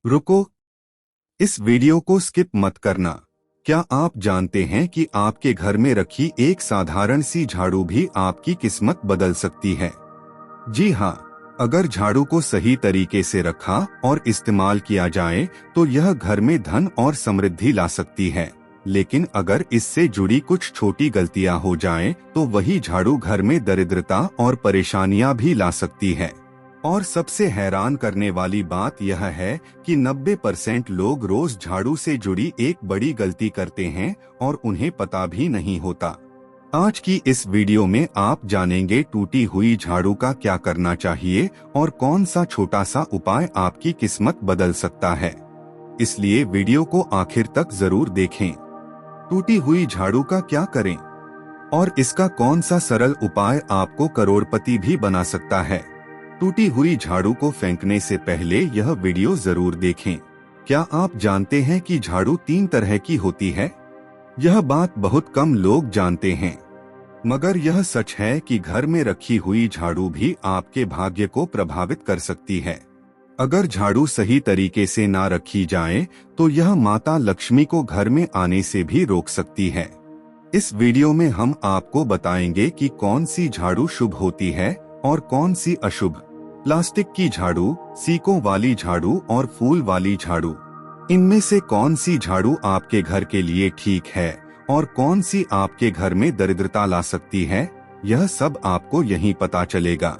रुको, इस वीडियो को स्किप मत करना। क्या आप जानते हैं कि आपके घर में रखी एक साधारण सी झाड़ू भी आपकी किस्मत बदल सकती है? जी हाँ, अगर झाड़ू को सही तरीके से रखा और इस्तेमाल किया जाए तो यह घर में धन और समृद्धि ला सकती है। लेकिन अगर इससे जुड़ी कुछ छोटी गलतियां हो जाएं, तो वही झाड़ू घर में दरिद्रता और परेशानियां भी ला सकती है। और सबसे हैरान करने वाली बात यह है कि 90% लोग रोज झाड़ू से जुड़ी एक बड़ी गलती करते हैं और उन्हें पता भी नहीं होता। आज की इस वीडियो में आप जानेंगे टूटी हुई झाड़ू का क्या करना चाहिए और कौन सा छोटा सा उपाय आपकी किस्मत बदल सकता है। इसलिए वीडियो को आखिर तक जरूर देखें। टूटी हुई झाड़ू का क्या करें और इसका कौन सा सरल उपाय आपको करोड़पति भी बना सकता है। टूटी हुई झाड़ू को फेंकने से पहले यह वीडियो जरूर देखें। क्या आप जानते हैं कि झाड़ू 3 तरह की होती है? यह बात बहुत कम लोग जानते हैं, मगर यह सच है कि घर में रखी हुई झाड़ू भी आपके भाग्य को प्रभावित कर सकती है। अगर झाड़ू सही तरीके से ना रखी जाए तो यह माता लक्ष्मी को घर में आने से भी रोक सकती है। इस वीडियो में हम आपको बताएंगे कि कौन सी झाड़ू शुभ होती है और कौन सी अशुभ। प्लास्टिक की झाड़ू, सीकों वाली झाड़ू और फूल वाली झाड़ू, इनमें से कौन सी झाड़ू आपके घर के लिए ठीक है और कौन सी आपके घर में दरिद्रता ला सकती है, यह सब आपको यहीं पता चलेगा।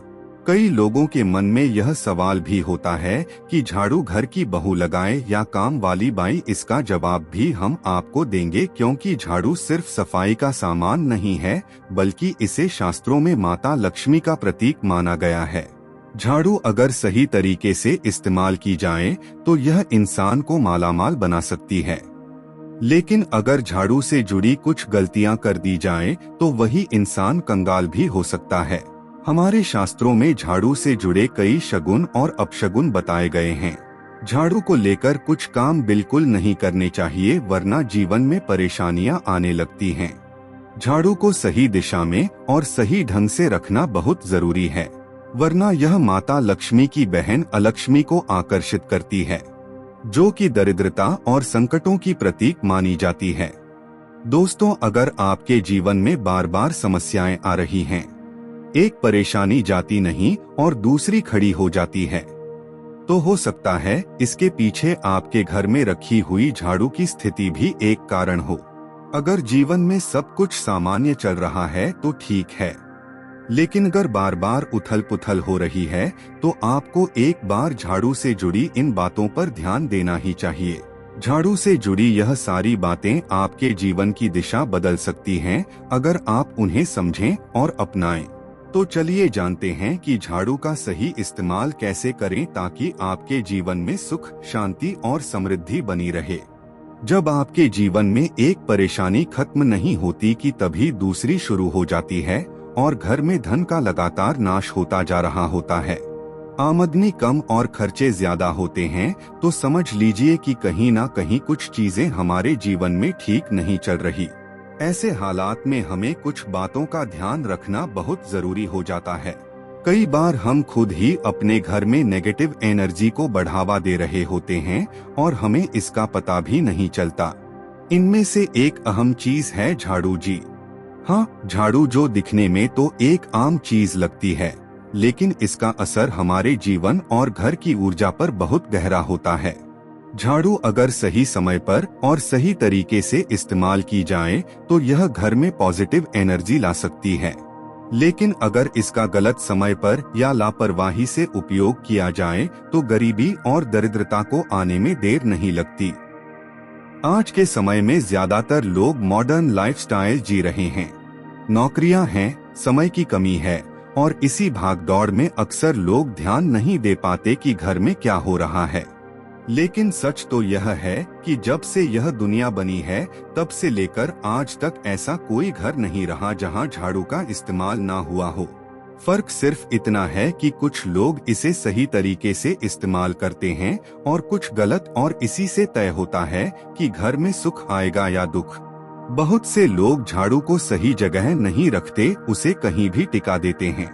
कई लोगों के मन में यह सवाल भी होता है कि झाड़ू घर की बहू लगाए या काम वाली बाई। इसका जवाब भी हम आपको देंगे, क्योंकि झाड़ू सिर्फ सफाई का सामान नहीं है, बल्कि इसे शास्त्रों में माता लक्ष्मी का प्रतीक माना गया है। झाड़ू अगर सही तरीके से इस्तेमाल की जाए तो यह इंसान को मालामाल बना सकती है, लेकिन अगर झाड़ू से जुड़ी कुछ गलतियां कर दी जाएं, तो वही इंसान कंगाल भी हो सकता है। हमारे शास्त्रों में झाड़ू से जुड़े कई शगुन और अपशगुन बताए गए हैं। झाड़ू को लेकर कुछ काम बिल्कुल नहीं करने चाहिए, वरना जीवन में परेशानियां आने लगती हैं। झाड़ू को सही दिशा में और सही ढंग से रखना बहुत जरूरी है, वरना यह माता लक्ष्मी की बहन अलक्ष्मी को आकर्षित करती है, जो कि दरिद्रता और संकटों की प्रतीक मानी जाती है। दोस्तों, अगर आपके जीवन में बार बार समस्याएं आ रही हैं, एक परेशानी जाती नहीं और दूसरी खड़ी हो जाती है, तो हो सकता है इसके पीछे आपके घर में रखी हुई झाड़ू की स्थिति भी एक कारण हो। अगर जीवन में सब कुछ सामान्य चल रहा है तो ठीक है, लेकिन अगर बार बार उथल पुथल हो रही है तो आपको एक बार झाड़ू से जुड़ी इन बातों पर ध्यान देना ही चाहिए। झाड़ू से जुड़ी यह सारी बातें आपके जीवन की दिशा बदल सकती हैं, अगर आप उन्हें समझें और अपनाएं। तो चलिए जानते हैं कि झाड़ू का सही इस्तेमाल कैसे करें ताकि आपके जीवन में सुख, शांति और समृद्धि बनी रहे। जब आपके जीवन में एक परेशानी खत्म नहीं होती कि तभी दूसरी शुरू हो जाती है और घर में धन का लगातार नाश होता जा रहा होता है। आमदनी कम और खर्चे ज्यादा होते हैं, तो समझ लीजिए कि कहीं ना कहीं कुछ चीजें हमारे जीवन में ठीक नहीं चल रही। ऐसे हालात में हमें कुछ बातों का ध्यान रखना बहुत जरूरी हो जाता है। कई बार हम खुद ही अपने घर में नेगेटिव एनर्जी को बढ़ावा दे रहे होते हैं और हमें इसका पता भी नहीं चलता। इनमें से एक अहम चीज है झाड़ू जी। हाँ, झाड़ू जो दिखने में तो एक आम चीज लगती है, लेकिन इसका असर हमारे जीवन और घर की ऊर्जा पर बहुत गहरा होता है। झाड़ू अगर सही समय पर और सही तरीके से इस्तेमाल की जाए तो यह घर में पॉजिटिव एनर्जी ला सकती है, लेकिन अगर इसका गलत समय पर या लापरवाही से उपयोग किया जाए तो गरीबी और दरिद्रता को आने में देर नहीं लगती। आज के समय में ज्यादातर लोग मॉडर्न लाइफस्टाइल जी रहे हैं। नौकरियां हैं, समय की कमी है और इसी भागदौड़ में अक्सर लोग ध्यान नहीं दे पाते कि घर में क्या हो रहा है। लेकिन सच तो यह है कि जब से यह दुनिया बनी है तब से लेकर आज तक ऐसा कोई घर नहीं रहा जहां झाड़ू का इस्तेमाल ना हुआ हो। फर्क सिर्फ इतना है कि कुछ लोग इसे सही तरीके से इस्तेमाल करते हैं और कुछ गलत, और इसी से तय होता है कि घर में सुख आएगा या दुख। बहुत से लोग झाड़ू को सही जगह नहीं रखते, उसे कहीं भी टिका देते हैं।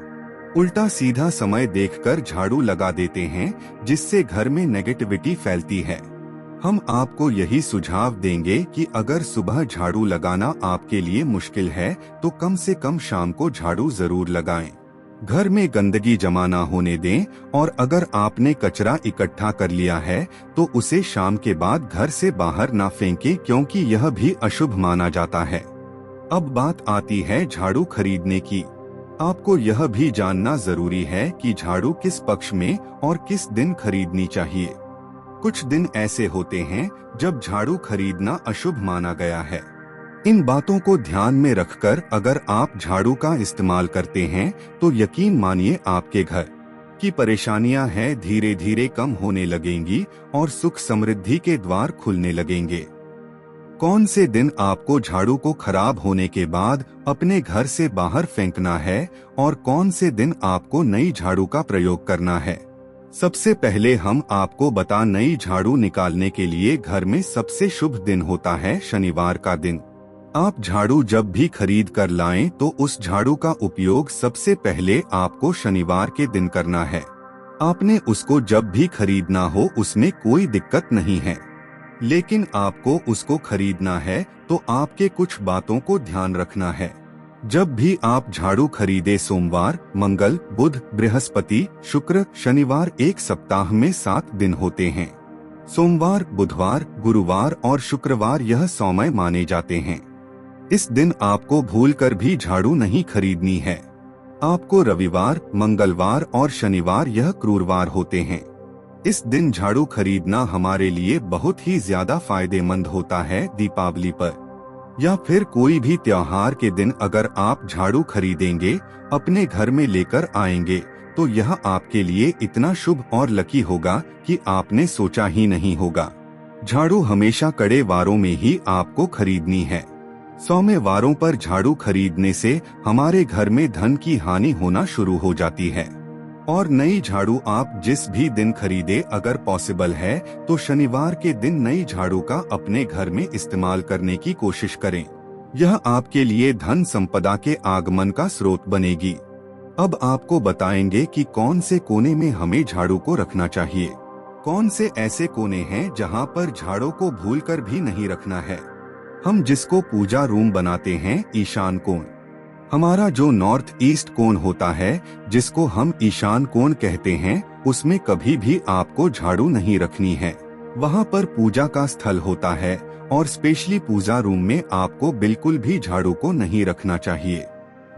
उल्टा सीधा समय देखकर झाड़ू लगा देते हैं, जिससे घर में नेगेटिविटी फैलती है। हम आपको यही सुझाव देंगे कि अगर सुबह झाड़ू लगाना आपके लिए मुश्किल है तो कम से कम शाम को झाड़ू जरूर लगाएं। घर में गंदगी जमा ना होने दें, और अगर आपने कचरा इकट्ठा कर लिया है तो उसे शाम के बाद घर से बाहर ना फेंकें, क्योंकि यह भी अशुभ माना जाता है। अब बात आती है झाड़ू खरीदने की। आपको यह भी जानना जरूरी है कि झाड़ू किस पक्ष में और किस दिन खरीदनी चाहिए। कुछ दिन ऐसे होते हैं जब झाड़ू खरीदना अशुभ माना गया है। इन बातों को ध्यान में रखकर अगर आप झाड़ू का इस्तेमाल करते हैं तो यकीन मानिए आपके घर की परेशानियां हैं धीरे धीरे कम होने लगेंगी और सुख समृद्धि के द्वार खुलने लगेंगे। कौन से दिन आपको झाड़ू को खराब होने के बाद अपने घर से बाहर फेंकना है और कौन से दिन आपको नई झाड़ू का प्रयोग करना है? सबसे पहले हम आपको बता, नई झाड़ू निकालने के लिए घर में सबसे शुभ दिन होता है शनिवार का दिन। आप झाड़ू जब भी खरीद कर लाएं तो उस झाड़ू का उपयोग सबसे पहले आपको शनिवार के दिन करना है। आपने उसको जब भी खरीदना हो उसमें कोई दिक्कत नहीं है, लेकिन आपको उसको खरीदना है तो आपके कुछ बातों को ध्यान रखना है। जब भी आप झाड़ू खरीदे सोमवार, मंगल, बुध, बृहस्पति, शुक्र, शनिवार, एक सप्ताह में 7 दिन होते हैं। सोमवार, बुधवार, गुरुवार और शुक्रवार यह सौम्य माने जाते हैं। इस दिन आपको भूलकर भी झाड़ू नहीं खरीदनी है। आपको रविवार, मंगलवार और शनिवार यह क्रूरवार होते हैं। इस दिन झाड़ू खरीदना हमारे लिए बहुत ही ज्यादा फायदेमंद होता है। दीपावली पर या फिर कोई भी त्योहार के दिन अगर आप झाड़ू खरीदेंगे, अपने घर में लेकर आएंगे तो यह आपके लिए इतना शुभ और लकी होगा कि आपने सोचा ही नहीं होगा। झाड़ू हमेशा कड़े वारों में ही आपको खरीदनी है। सौम्य वारों पर झाड़ू खरीदने से हमारे घर में धन की हानि होना शुरू हो जाती है। और नई झाड़ू आप जिस भी दिन खरीदे, अगर पॉसिबल है तो शनिवार के दिन नई झाड़ू का अपने घर में इस्तेमाल करने की कोशिश करें। यह आपके लिए धन संपदा के आगमन का स्रोत बनेगी। अब आपको बताएंगे कि कौन से कोने में हमें झाड़ू को रखना चाहिए। कौन से ऐसे कोने हैं जहां पर झाड़ू को भूलकर भी नहीं रखना है। हम जिसको पूजा रूम बनाते हैं, ईशान कोण, हमारा जो नॉर्थ ईस्ट कोण होता है, जिसको हम ईशान कोण कहते हैं, उसमें कभी भी आपको झाड़ू नहीं रखनी है। वहाँ पर पूजा का स्थल होता है और स्पेशली पूजा रूम में आपको बिल्कुल भी झाड़ू को नहीं रखना चाहिए।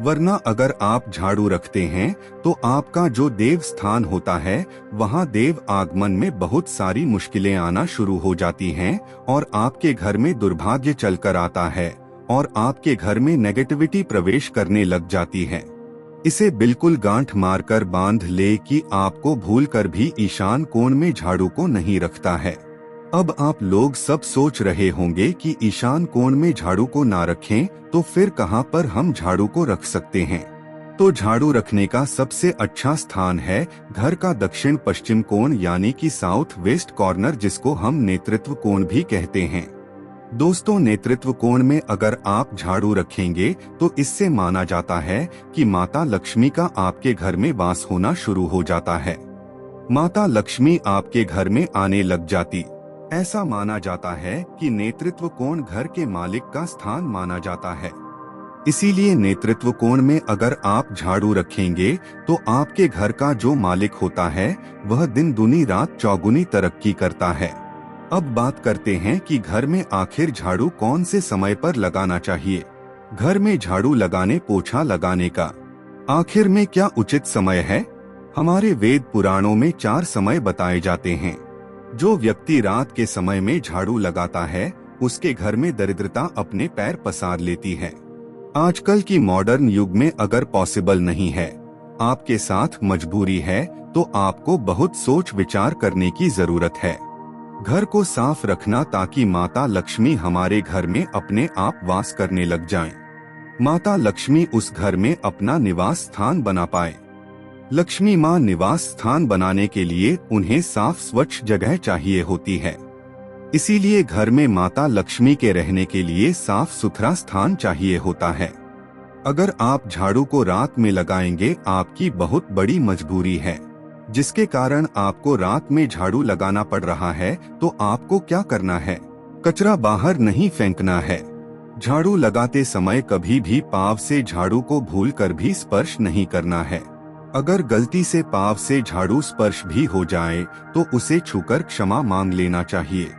वरना अगर आप झाड़ू रखते हैं तो आपका जो देव स्थान होता है, वहाँ देव आगमन में बहुत सारी मुश्किलें आना शुरू हो जाती हैं और आपके घर में दुर्भाग्य चलकर आता है और आपके घर में नेगेटिविटी प्रवेश करने लग जाती है। इसे बिल्कुल गांठ मारकर बांध ले कि आपको भूलकर भी ईशान कोण में झाड़ू को नहीं रखता है। अब आप लोग सब सोच रहे होंगे कि ईशान कोण में झाड़ू को ना रखें तो फिर कहां पर हम झाड़ू को रख सकते हैं। तो झाड़ू रखने का सबसे अच्छा स्थान है घर का दक्षिण पश्चिम कोण, यानी कि साउथ वेस्ट कॉर्नर, जिसको हम नेतृत्व कोण भी कहते हैं। दोस्तों, नेतृत्व कोण में अगर आप झाड़ू रखेंगे तो इससे माना जाता है कि माता लक्ष्मी का आपके घर में वास होना शुरू हो जाता है। माता लक्ष्मी आपके घर में आने लग जाती। ऐसा माना जाता है कि नेतृत्व कोण घर के मालिक का स्थान माना जाता है। इसीलिए नेतृत्व कोण में अगर आप झाड़ू रखेंगे तो आपके घर का जो मालिक होता है वह दिन दूनी रात चौगुनी तरक्की करता है। अब बात करते हैं कि घर में आखिर झाड़ू कौन से समय पर लगाना चाहिए। घर में झाड़ू लगाने, पोछा लगाने का आखिर में क्या उचित समय है? हमारे वेद पुराणों में 4 समय बताए जाते हैं। जो व्यक्ति रात के समय में झाड़ू लगाता है उसके घर में दरिद्रता अपने पैर पसार लेती है। आजकल की मॉडर्न युग में अगर पॉसिबल नहीं है, आपके साथ मजबूरी है, तो आपको बहुत सोच विचार करने की जरूरत है। घर को साफ रखना ताकि माता लक्ष्मी हमारे घर में अपने आप वास करने लग जाएं। माता लक्ष्मी उस घर में अपना निवास स्थान बना पाए। लक्ष्मी माँ निवास स्थान बनाने के लिए उन्हें साफ स्वच्छ जगह चाहिए होती है। इसीलिए घर में माता लक्ष्मी के रहने के लिए साफ सुथरा स्थान चाहिए होता है। अगर आप झाड़ू को रात में लगाएंगे, आपकी बहुत बड़ी मजबूरी है जिसके कारण आपको रात में झाड़ू लगाना पड़ रहा है, तो आपको क्या करना है? कचरा बाहर नहीं फेंकना है। झाड़ू लगाते समय कभी भी पाँव से झाड़ू को भूलकर भी स्पर्श नहीं करना है। अगर गलती से पाँव से झाड़ू स्पर्श भी हो जाए तो उसे छूकर क्षमा मांग लेना चाहिए।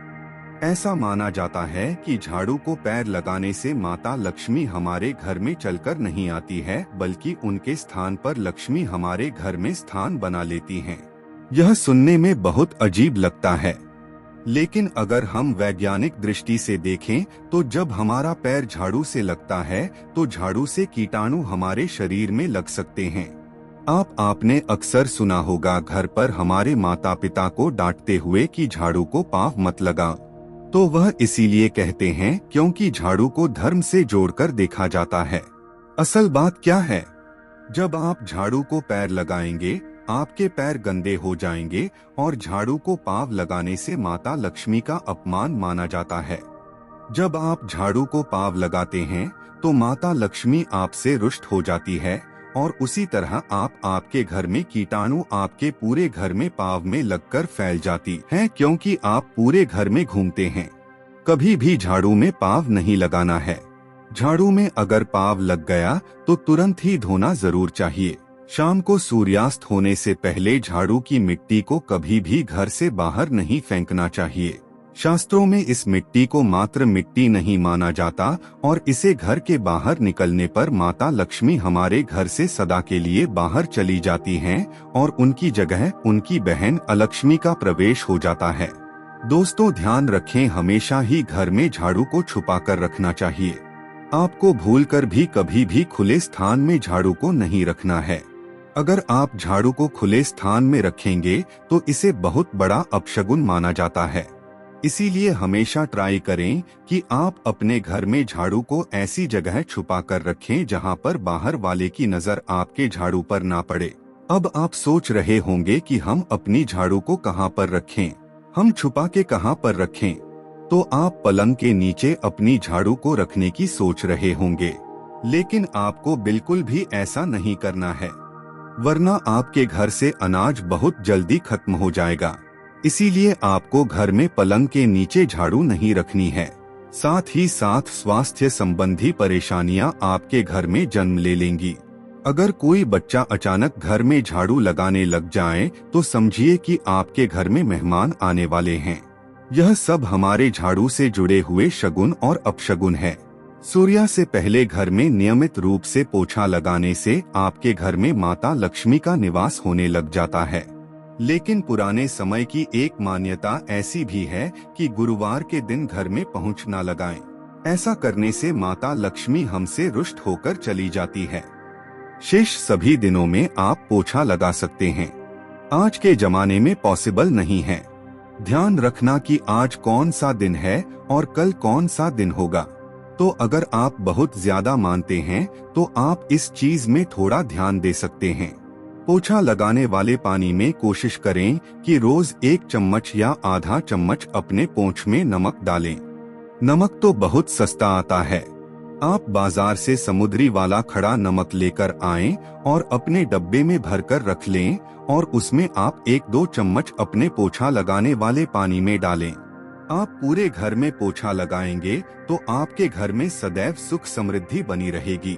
ऐसा माना जाता है कि झाड़ू को पैर लगाने से माता लक्ष्मी हमारे घर में चलकर नहीं आती है, बल्कि उनके स्थान पर लक्ष्मी हमारे घर में स्थान बना लेती हैं। यह सुनने में बहुत अजीब लगता है, लेकिन अगर हम वैज्ञानिक दृष्टि से देखें तो जब हमारा पैर झाड़ू से लगता है तो झाड़ू से कीटाणु हमारे शरीर में लग सकते हैं। आपने अक्सर सुना होगा घर पर हमारे माता पिता को डांटते हुए कि झाड़ू को पाँव मत लगा, तो वह इसीलिए कहते हैं क्योंकि झाड़ू को धर्म से जोड़कर देखा जाता है। असल बात क्या है? जब आप झाड़ू को पैर लगाएंगे, आपके पैर गंदे हो जाएंगे और झाड़ू को पाँव लगाने से माता लक्ष्मी का अपमान माना जाता है। जब आप झाड़ू को पाँव लगाते हैं तो माता लक्ष्मी आपसे रुष्ट हो जाती है और उसी तरह आपके घर में कीटाणु आपके पूरे घर में पाँव में लगकर फैल जाती हैं, क्योंकि आप पूरे घर में घूमते हैं। कभी भी झाड़ू में पाँव नहीं लगाना है। झाड़ू में अगर पाँव लग गया तो तुरंत ही धोना जरूर चाहिए। शाम को सूर्यास्त होने से पहले झाड़ू की मिट्टी को कभी भी घर से बाहर नहीं फेंकना चाहिए। शास्त्रों में इस मिट्टी को मात्र मिट्टी नहीं माना जाता और इसे घर के बाहर निकलने पर माता लक्ष्मी हमारे घर से सदा के लिए बाहर चली जाती हैं और उनकी जगह उनकी बहन अलक्ष्मी का प्रवेश हो जाता है। दोस्तों, ध्यान रखें, हमेशा ही घर में झाड़ू को छुपा कर रखना चाहिए। आपको भूलकर भी कभी भी खुले स्थान में झाड़ू को नहीं रखना है। अगर आप झाड़ू को खुले स्थान में रखेंगे तो इसे बहुत बड़ा अपशगुन माना जाता है। इसीलिए हमेशा ट्राई करें कि आप अपने घर में झाड़ू को ऐसी जगह छुपा कर रखें जहां पर बाहर वाले की नजर आपके झाड़ू पर ना पड़े। अब आप सोच रहे होंगे कि हम अपनी झाड़ू को कहां पर रखें, हम छुपा के कहां पर रखें? तो आप पलंग के नीचे अपनी झाड़ू को रखने की सोच रहे होंगे, लेकिन आपको बिल्कुल भी ऐसा नहीं करना है, वरना आपके घर से अनाज बहुत जल्दी खत्म हो जाएगा। इसीलिए आपको घर में पलंग के नीचे झाड़ू नहीं रखनी है। साथ ही साथ स्वास्थ्य संबंधी परेशानियां आपके घर में जन्म ले लेंगी। अगर कोई बच्चा अचानक घर में झाड़ू लगाने लग जाए तो समझिए कि आपके घर में मेहमान आने वाले हैं। यह सब हमारे झाड़ू से जुड़े हुए शगुन और अपशगुन है। सूर्य से पहले घर में नियमित रूप से पोछा लगाने से आपके घर में माता लक्ष्मी का निवास होने लग जाता है। लेकिन पुराने समय की एक मान्यता ऐसी भी है कि गुरुवार के दिन घर में पोंछ न लगाएं। ऐसा करने से माता लक्ष्मी हमसे रुष्ट होकर चली जाती है। शेष सभी दिनों में आप पोछा लगा सकते हैं। आज के जमाने में पॉसिबल नहीं है। ध्यान रखना कि आज कौन सा दिन है और कल कौन सा दिन होगा। तो अगर आप बहुत ज्यादा मानते हैं तो आप इस चीज में थोड़ा ध्यान दे सकते हैं। पोछा लगाने वाले पानी में कोशिश करें कि रोज 1 चम्मच या आधा चम्मच अपने पोंछ में नमक डालें। नमक तो बहुत सस्ता आता है। आप बाजार से समुद्री वाला खड़ा नमक लेकर आएं और अपने डब्बे में भरकर रख लें और उसमें आप 1-2 चम्मच अपने पोछा लगाने वाले पानी में डालें। आप पूरे घर में पोछा लगाएंगे तो आपके घर में सदैव सुख समृद्धि बनी रहेगी।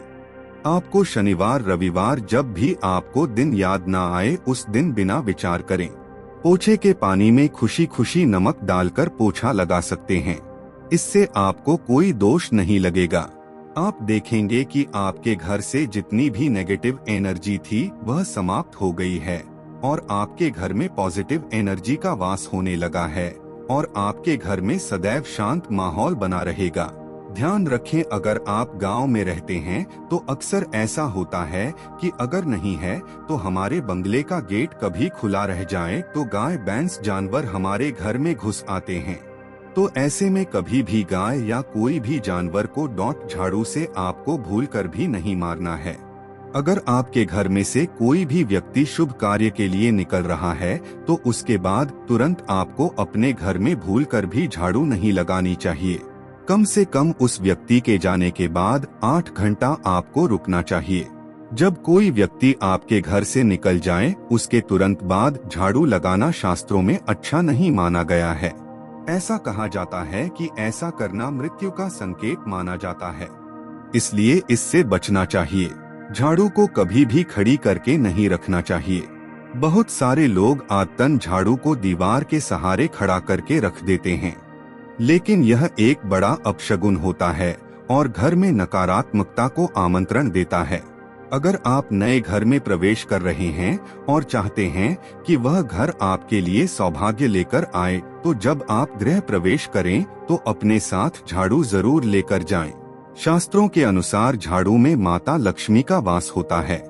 आपको शनिवार रविवार जब भी आपको दिन याद ना आए उस दिन बिना विचार करें पोछे के पानी में खुशी खुशी नमक डालकर पोछा लगा सकते हैं। इससे आपको कोई दोष नहीं लगेगा। आप देखेंगे कि आपके घर से जितनी भी नेगेटिव एनर्जी थी वह समाप्त हो गई है और आपके घर में पॉजिटिव एनर्जी का वास होने लगा है और आपके घर में सदैव शांत माहौल बना रहेगा। ध्यान रखें, अगर आप गांव में रहते हैं तो अक्सर ऐसा होता है कि अगर नहीं है तो हमारे बंगले का गेट कभी खुला रह जाए तो गाय भैंस जानवर हमारे घर में घुस आते हैं। तो ऐसे में कभी भी गाय या कोई भी जानवर को डॉट झाड़ू से आपको भूलकर भी नहीं मारना है। अगर आपके घर में से कोई भी व्यक्ति शुभ कार्य के लिए निकल रहा है तो उसके बाद तुरंत आपको अपने घर में भूलकर भी झाड़ू नहीं लगानी चाहिए। कम से कम उस व्यक्ति के जाने के बाद 8 घंटा आपको रुकना चाहिए। जब कोई व्यक्ति आपके घर से निकल जाए उसके तुरंत बाद झाड़ू लगाना शास्त्रों में अच्छा नहीं माना गया है। ऐसा कहा जाता है कि ऐसा करना मृत्यु का संकेत माना जाता है, इसलिए इससे बचना चाहिए। झाड़ू को कभी भी खड़ी करके नहीं रखना चाहिए। बहुत सारे लोग आदतन झाड़ू को दीवार के सहारे खड़ा करके रख देते हैं, लेकिन यह एक बड़ा अपशगुन होता है और घर में नकारात्मकता को आमंत्रण देता है। अगर आप नए घर में प्रवेश कर रहे हैं और चाहते हैं कि वह घर आपके लिए सौभाग्य लेकर आए, तो जब आप गृह प्रवेश करें तो अपने साथ झाड़ू जरूर लेकर जाएं। शास्त्रों के अनुसार झाड़ू में माता लक्ष्मी का वास होता है।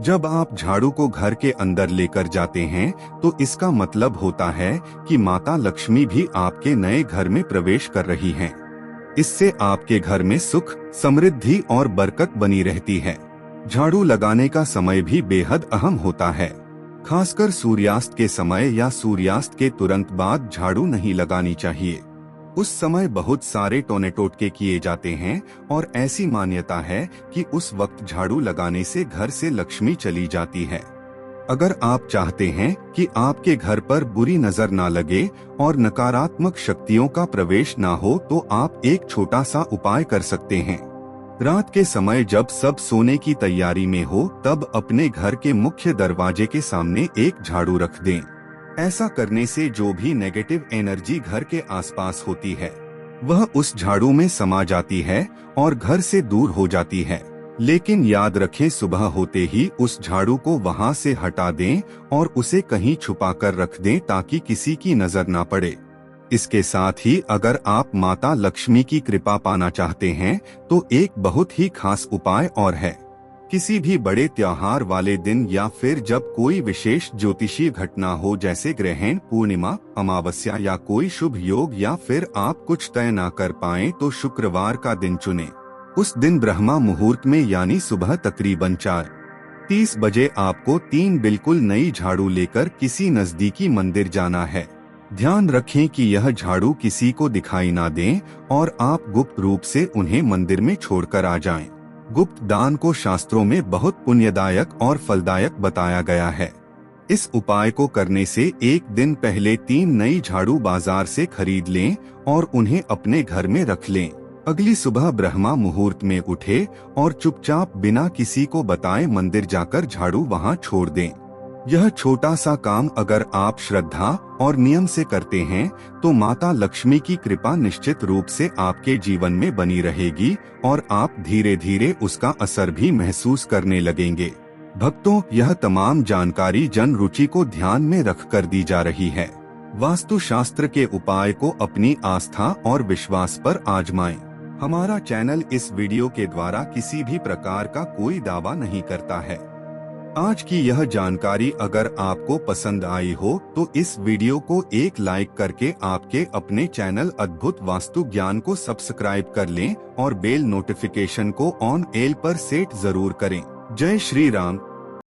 जब आप झाड़ू को घर के अंदर लेकर जाते हैं तो इसका मतलब होता है कि माता लक्ष्मी भी आपके नए घर में प्रवेश कर रही हैं। इससे आपके घर में सुख, समृद्धि और बरकत बनी रहती है। झाड़ू लगाने का समय भी बेहद अहम होता है। खासकर सूर्यास्त के समय या सूर्यास्त के तुरंत बाद झाड़ू नहीं लगानी चाहिए। उस समय बहुत सारे टोने टोटके किए जाते हैं और ऐसी मान्यता है कि उस वक्त झाड़ू लगाने से घर से लक्ष्मी चली जाती है। अगर आप चाहते हैं कि आपके घर पर बुरी नजर ना लगे और नकारात्मक शक्तियों का प्रवेश ना हो, तो आप एक छोटा सा उपाय कर सकते हैं। रात के समय जब सब सोने की तैयारी में हो, तब अपने घर के मुख्य दरवाजे के सामने एक झाड़ू रख दें। ऐसा करने से जो भी नेगेटिव एनर्जी घर के आसपास होती है वह उस झाड़ू में समा जाती है और घर से दूर हो जाती है। लेकिन याद रखें, सुबह होते ही उस झाड़ू को वहां से हटा दें और उसे कहीं छुपा कर रख दें ताकि किसी की नजर ना पड़े। इसके साथ ही अगर आप माता लक्ष्मी की कृपा पाना चाहते हैं तो एक बहुत ही खास उपाय और है। किसी भी बड़े त्योहार वाले दिन या फिर जब कोई विशेष ज्योतिषीय घटना हो, जैसे ग्रहण, पूर्णिमा, अमावस्या या कोई शुभ योग, या फिर आप कुछ तय ना कर पाएं, तो शुक्रवार का दिन चुनें। उस दिन ब्रह्मा मुहूर्त में यानी सुबह तकरीबन 4:30 बजे आपको 3 बिल्कुल नई झाड़ू लेकर किसी नजदीकी मंदिर जाना है। ध्यान रखें कि यह झाड़ू किसी को दिखाई ना दें और आप गुप्त रूप से उन्हें मंदिर में छोड़कर आ जाएं। गुप्त दान को शास्त्रों में बहुत पुण्यदायक और फलदायक बताया गया है। इस उपाय को करने से एक दिन पहले 3 नई झाड़ू बाजार से खरीद लें और उन्हें अपने घर में रख लें। अगली सुबह ब्रह्मा मुहूर्त में उठे और चुपचाप बिना किसी को बताए मंदिर जाकर झाड़ू वहां छोड़ दें। यह छोटा सा काम अगर आप श्रद्धा और नियम से करते हैं तो माता लक्ष्मी की कृपा निश्चित रूप से आपके जीवन में बनी रहेगी और आप धीरे धीरे उसका असर भी महसूस करने लगेंगे। भक्तों, यह तमाम जानकारी जन रुचि को ध्यान में रखकर दी जा रही है। वास्तु शास्त्र के उपाय को अपनी आस्था और विश्वास पर आजमाएं। हमारा चैनल इस वीडियो के द्वारा किसी भी प्रकार का कोई दावा नहीं करता है। आज की यह जानकारी अगर आपको पसंद आई हो तो इस वीडियो को एक लाइक करके आपके अपने चैनल अद्भुत वास्तु ज्ञान को सब्सक्राइब कर लें और बेल नोटिफिकेशन को ऑन एल पर सेट जरूर करें। जय श्री राम।